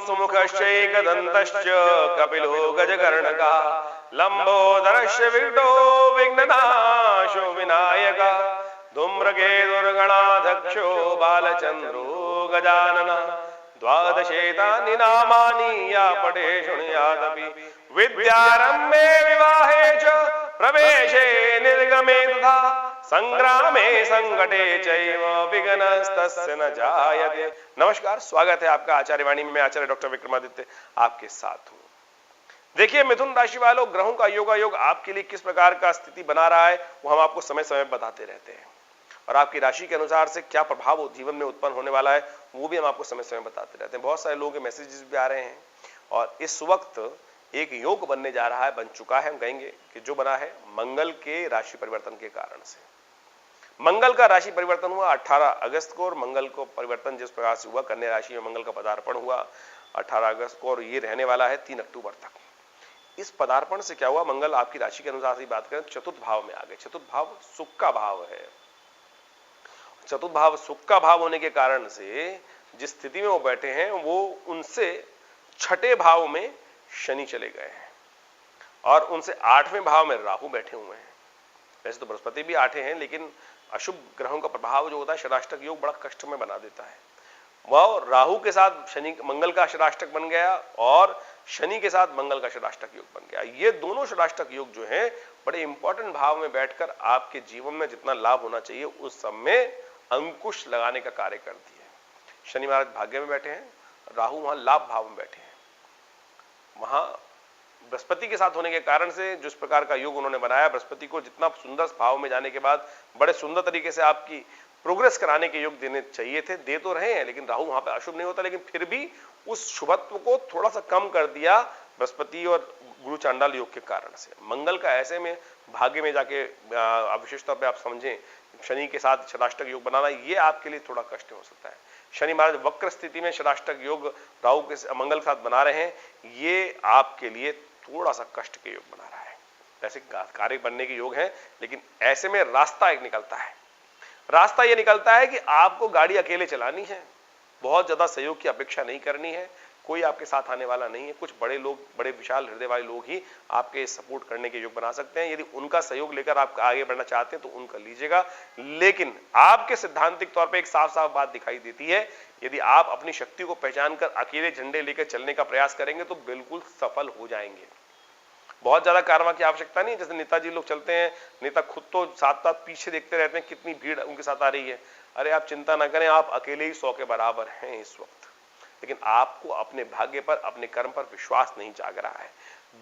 सुमुखश्चैकदन्तश्च कपिलो गजकर्णकः लंबोदरश्च विकटो विघ्ननाशो विनायकः धूम्रकेतुर्गणाध्यक्षो बालचन्द्रो गजाननः द्वादशेतानि नामानि या पठे शृणुयादपि विद्यारम्भे विवाहे च प्रवेशे निर्गमे तथा संग्रामे संकटे चैव विघ्नस्तस्य न जायते। नमस्कार, स्वागत है आपका आचार्य वाणी में। मैं आचार्य डॉक्टर विक्रमादित्य आपके साथ हूं। देखिए, मिथुन राशि वालों, ग्रहों का योग आपके लिए किस प्रकार का स्थिति बना रहा है वो हम आपको समय समय बताते रहते हैं, और आपकी राशि के अनुसार से क्या प्रभाव जीवन में उत्पन्न होने वाला है वो भी हम आपको समय समय बताते रहते हैं। बहुत सारे लोगों के मैसेजेस भी आ रहे हैं, और इस वक्त एक योग बनने जा रहा है, बन चुका है, हम कहेंगे कि जो बना है मंगल के राशि परिवर्तन के कारण से। मंगल का राशि परिवर्तन हुआ 18 अगस्त को, और मंगल को परिवर्तन जिस प्रकार से हुआ, कन्या राशि में मंगल का पदार्पण हुआ 18 अगस्त को, और ये रहने वाला है 3 अक्टूबर तक। इस पदार्पण से क्या हुआ, मंगल आपकी राशि के अनुसार से बात करें, चतुर्थ भाव में आ गए। चतुर्थ भाव सुख का भाव है। चतुर्थ भाव सुख का भाव होने के कारण से जिस स्थिति में वो बैठे हैं, वो उनसे छठे भाव में शनि चले गए हैं, और उनसे 8वें भाव में राहु बैठे हुए हैं। वैसे तो बृहस्पति भी 8 हैं, लेकिन अशुभ ग्रहों का प्रभाव जो होता है, षडाष्टक योग बड़ा कष्ट में बना देता है। वह राहु के साथ शनि, मंगल का षडाष्टक बन गया, और शनि के साथ मंगल का षडाष्टक योग बन गया। ये दोनों षडाष्टक योग जो हैं बड़े इंपॉर्टेंट भाव में बैठकर आपके जीवन में जितना लाभ होना चाहिए उस सब में अंकुश लगाने का कार्य करती है। शनि महाराज भाग्य में बैठे हैं, राहु वहां लाभ भाव में बैठे हैं। वहां बृहस्पति के साथ होने के कारण से जिस प्रकार का योग उन्होंने बनाया, बृहस्पति को जितना सुंदर भाव में जाने के बाद बड़े सुंदर तरीके से आपकी प्रोग्रेस कराने के योग देने चाहिए थे, दे तो रहे हैं, लेकिन राहु वहां पे अशुभ नहीं होता, लेकिन फिर भी उस शुभत्व को थोड़ा सा कम कर दिया बृहस्पति और गुरु चांडाल योग के कारण से। मंगल का ऐसे में भाग्य में जाके विशेष तौर पर आप समझें, शनि के साथ षडाष्टक योग बनाना ये आपके लिए थोड़ा कष्ट हो सकता है। शनि महाराज वक्र स्थिति में षडाष्टक योग राहु के मंगल के साथ बना रहे हैं, ये आपके लिए थोड़ा सा कष्ट के योग बना रहा है। वैसे कार्य बनने के योग हैं, लेकिन ऐसे में रास्ता एक निकलता है। रास्ता ये निकलता है कि आपको गाड़ी अकेले चलानी है, बहुत ज्यादा सहयोग की अपेक्षा नहीं करनी है, कोई आपके साथ आने वाला नहीं है। कुछ बड़े लोग, बड़े विशाल हृदय वाले लोग ही आपके सपोर्ट करने के योग बना सकते हैं। यदि उनका सहयोग लेकर आप आगे बढ़ना चाहते हैं तो उनका लीजिएगा, लेकिन आपके सिद्धांतिक तौर पे एक साफ साफ बात दिखाई देती है, यदि आप अपनी शक्ति को पहचान कर अकेले झंडे लेकर चलने का प्रयास करेंगे तो बिल्कुल सफल हो जाएंगे। बहुत ज्यादा कारवा की आवश्यकता नहीं। जैसे नेताजी लोग चलते हैं, नेता खुद तो साथ साथ पीछे देखते रहते हैं कितनी भीड़ उनके साथ आ रही है। अरे आप चिंता ना करें, आप अकेले ही 100 के बराबर हैं इस वक्त, लेकिन आपको अपने भाग्य पर, अपने कर्म पर विश्वास नहीं जाग रहा है।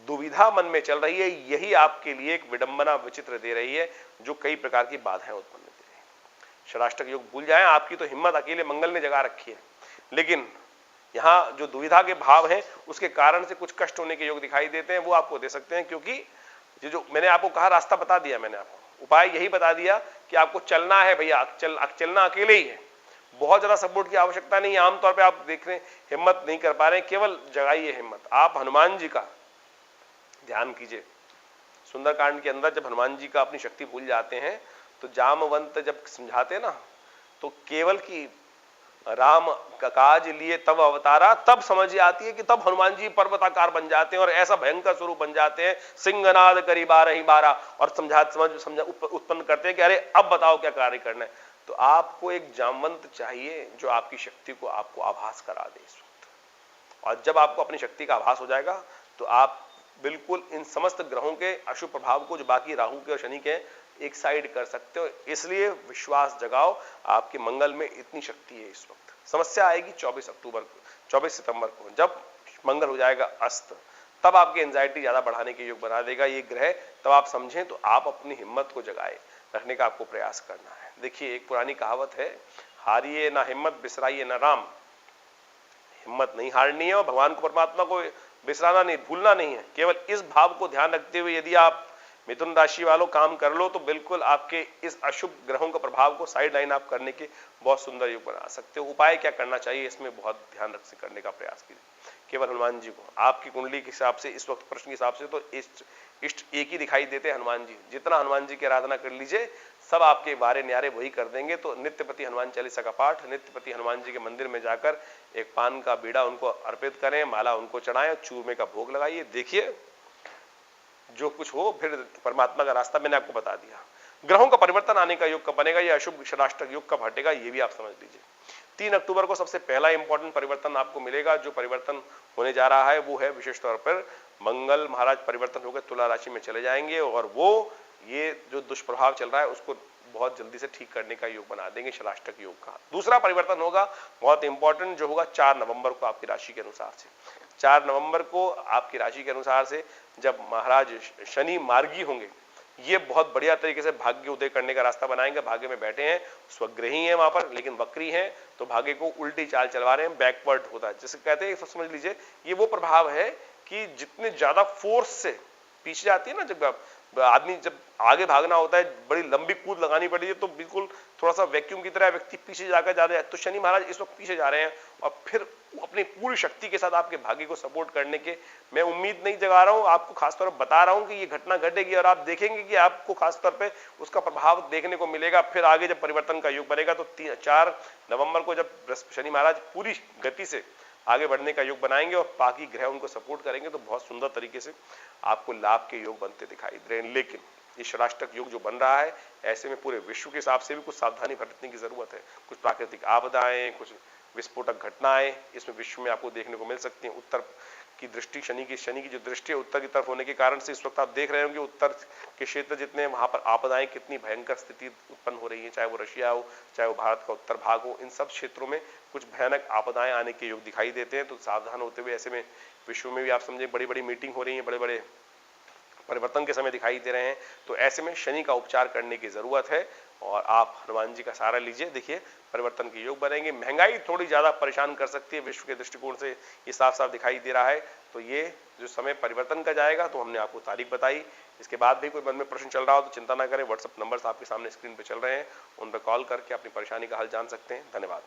दुविधा मन में चल रही है, यही आपके लिए एक विडंबना विचित्र दे रही है, जो कई प्रकार की बाधाएं उत्पन्न दे रही है। षडाष्टक योग भूल जाएं, आपकी तो हिम्मत अकेले मंगल ने जगा रखी है, लेकिन यहां जो दुविधा के भाव हैं उसके कारण से कुछ कष्ट होने के योग दिखाई देते हैं, वो आपको दे सकते हैं। क्योंकि ये जो मैंने आपको कहा, रास्ता बता दिया मैंने आपको, उपाय यही बता दिया कि आपको चलना है भैया, चलना अकेले ही है, बहुत ज्यादा सपोर्ट की आवश्यकता नहीं है। आमतौर पे आप देख रहे हैं हिम्मत नहीं कर पा रहे हैं, केवल जगाइए हिम्मत। आप हनुमान जी का ध्यान कीजिए। सुंदरकांड के अंदर जब हनुमान जी का अपनी शक्ति भूल जाते हैं तो जामवंत जब समझाते हैं ना, तो केवल की राम का काज लिए तब अवतारा, तब समझ आती है कि तब हनुमान जी पर्वताकार बन जाते हैं और ऐसा भयंकर स्वरूप बन जाते हैं, सिंहनाद करी 12 और समझा उत्पन्न करते हैं कि अरे अब बताओ क्या कार्य करना है। तो आपको एक जामवंत चाहिए जो आपकी शक्ति को आपको आभास करा दे इस वक्त, और जब आपको अपनी शक्ति का आभास हो जाएगा तो आप बिल्कुल इन समस्त ग्रहों के अशुभ प्रभाव को, जो बाकी राहु के और शनि के, एक साइड कर सकते हो। इसलिए विश्वास जगाओ, आपके मंगल में इतनी शक्ति है इस वक्त। समस्या आएगी 24 सितंबर को, जब मंगल हो जाएगा अस्त, तब आपकी एंजाइटी ज्यादा बढ़ाने के योग बना देगा ये ग्रह। तब आप समझें तो आप अपनी हिम्मत को जगाए रखने का आपको प्रयास करना है। देखिए, एक पुरानी कहावत है, हारिए ना हिम्मत, बिसराइए ना राम। हिम्मत नहीं हारनी है और भगवान को, परमात्मा को बिसराना नहीं, भूलना नहीं है। केवल इस भाव को ध्यान रखते हुए यदि आप मिथुन राशि वालों काम कर लो तो बिल्कुल आपके इस अशुभ ग्रहों के प्रभाव को साइड लाइन आप करने के बहुत सुंदर योग बना सकते हो। उपाय क्या करना चाहिए, इसमें बहुत ध्यान रख से करने का प्रयास कीजिए। केवल हनुमान जी को, आपकी कुंडली के हिसाब से, इस वक्त प्रश्न के हिसाब से तो इष्ट एक ही दिखाई देते हैं हनुमान जी। जितना हनुमान जी की आराधना कर लीजिए, सब आपके बारे न्यारे वही कर देंगे। तो नित्यपति हनुमान चालीसा का पाठ, नित्यपति हनुमान जी के मंदिर में जाकर एक पान का बीड़ा उनको अर्पित करें, माला उनको चढ़ाएं, चूरमे का भोग लगाइए। देखिए जो कुछ हो, फिर परमात्मा का रास्ता मैंने आपको बता दिया। ग्रहों का परिवर्तन आने का योग कब बनेगा, ये अशुभ षडाष्टक योग कब हटेगा, ये भी आप समझ लीजिए। 3 अक्टूबर को सबसे पहला इंपॉर्टेंट परिवर्तन आपको मिलेगा। जो परिवर्तन होने जा रहा है वो है विशेष तौर पर मंगल महाराज परिवर्तन होकर तुला राशि में चले जाएंगे और वो ये जो दुष्प्रभाव चल रहा है उसको बहुत जल्दी से ठीक करने का योग बना देंगे, षडाष्टक योग का। दूसरा परिवर्तन होगा बहुत इंपॉर्टेंट, जो होगा 4 नवंबर को आपकी राशि के अनुसार से। 4 नवंबर को आपकी राशि के अनुसार से जब महाराज शनि मार्गी होंगे, ये बहुत बढ़िया तरीके से भाग्य उदय करने का रास्ता बनाएंगे। भाग्य में बैठे हैं, स्वग्रही हैं वहां पर, लेकिन वक्री हैं, तो भाग्य को उल्टी चाल चलवा रहे हैं, बैकवर्ड होता है जिसे कहते हैं। समझ लीजिए ये वो प्रभाव है कि जितने ज्यादा फोर्स से पीछे जाती है ना, जब आदमी जब आगे भागना होता है, बड़ी लंबी कूद लगानी पड़ती है, तो बिल्कुल थोड़ा सा वैक्यूम की तरह व्यक्ति पीछे जाकर जा रहा है। तो शनि महाराज इस वक्त पीछे जा रहे हैं और फिर अपनी पूरी शक्ति के साथ आपके भाग्य को सपोर्ट करने के, मैं उम्मीद नहीं जगा रहा हूं, आपको खासतौर पर बता रहा हूं कि ये घटना घटेगी और आप देखेंगे कि आपको खासतौर पे उसका प्रभाव देखने को मिलेगा। फिर आगे जब परिवर्तन का योग बनेगा तो 4 नवंबर को जब शनि महाराज पूरी गति से आगे बढ़ने का योग बनाएंगे और बाकी ग्रह उनको सपोर्ट करेंगे, तो बहुत सुंदर तरीके से आपको लाभ के योग बनते दिखाई दे रहे हैं। लेकिन ये षडाष्टक योग जो बन रहा है, ऐसे में पूरे विश्व के हिसाब से भी कुछ सावधानी बरतने की जरूरत है। कुछ प्राकृतिक आपदाएं, कुछ विस्फोटक घटनाएं इसमें विश्व में आपको देखने को मिल सकती हैं। उत्तर की दृष्टि, शनि की जो दृष्टि है उत्तर की तरफ होने के कारण से इस वक्त आप देख रहे होंगे उत्तर के क्षेत्र जितने, वहां पर आपदाएं कितनी भयंकर स्थिति उत्पन्न हो रही है, चाहे वो रशिया हो, चाहे वो भारत का उत्तर भाग हो, इन सब क्षेत्रों में कुछ भयानक आपदाएं आने के योग दिखाई देते हैं। तो सावधान होते हुए ऐसे में विश्व में भी आप समझे बड़ी बड़ी मीटिंग हो रही है, बड़े बड़े परिवर्तन के समय दिखाई दे रहे हैं। तो ऐसे में शनि का उपचार करने की जरूरत है और आप हनुमान जी का सहारा लीजिए। देखिए परिवर्तन के योग बनेंगे। महंगाई थोड़ी ज्यादा परेशान कर सकती है, विश्व के दृष्टिकोण से ये साफ साफ दिखाई दे रहा है। तो ये जो समय परिवर्तन का जाएगा, तो हमने आपको तारीख बताई। इसके बाद भी कोई मन में प्रश्न चल रहा हो तो चिंता ना करें, व्हाट्सएप नंबर्स आपके सामने स्क्रीन पर चल रहे हैं, उन पर कॉल करके अपनी परेशानी का हल जान सकते हैं। धन्यवाद।